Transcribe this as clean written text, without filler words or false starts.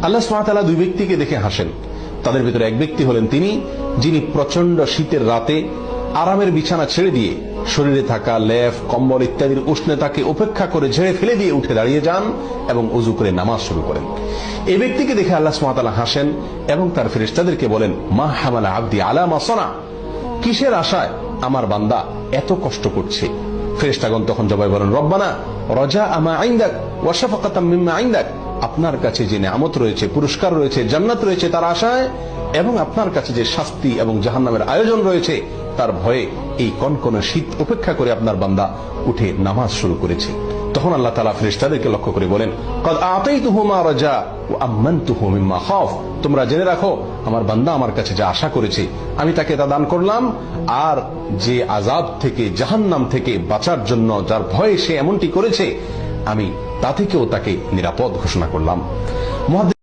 আল্লাহ সুবহানাহু ওয়া তাআলা দুই ব্যক্তিকে দেখে হাসেন। তাদের ভিতরে এক ব্যক্তি হলেন তিনি যিনি প্রচন্ড শীতের রাতে আরামের বিছানা ছেড়ে দিয়ে শরীরে থাকা লেপ কম্বল ইত্যাদির উষ্ণতাকে উপেক্ষা করে ঝেড়ে ফেলে দিয়ে উঠে দাঁড়িয়ে যান এবং ওযু করে নামাজ শুরু করেন। এই ব্যক্তিকে দেখে আল্লাহ সুবহানাহু ওয়া তাআলা হাসেন এবং তার ফেরেশতাদেরকে বলেন, মা হামালা আবদি আলা মা সানা, কিসের আশায় আমার বান্দা এত কষ্ট করছে? ফেরেশতাগণ তখন জবাবে বলেন, রব্বানা রাজা আমা ইনদাক ওয়া শাফাকাতাম মিম্মা ইনদাক, আপনার কাছে যে নিয়ামত রয়েছে, পুরস্কার রয়েছে, জান্নাত রয়েছে তার আশায়, এবং আপনার কাছে যে শাস্তি এবং জাহান্নামের আয়োজন রয়েছে তার ভয়ে এই কনকনে শীত উপেক্ষা করে আপনার বান্দা উঠে নামাজ শুরু করেছে। তখন আল্লাহ তাআলা ফেরেশতাদেরকে লক্ষ্য করে বলেন, ক্বাদ আতাইতুহু মা রাজা ওয়া আমানতুহু মিম্মা খাফ, তোমরা জেনে রাখো আমার বান্দা আমার কাছে যা আশা করেছে আমি তাকে তা দান করলাম, আর যে আযাব থেকে জাহান্নাম থেকে বাঁচার জন্য যার ভয়ে সে এমনটি করেছে আমি তা থেকেও তাকে নিরাপদ ঘোষণা করলাম।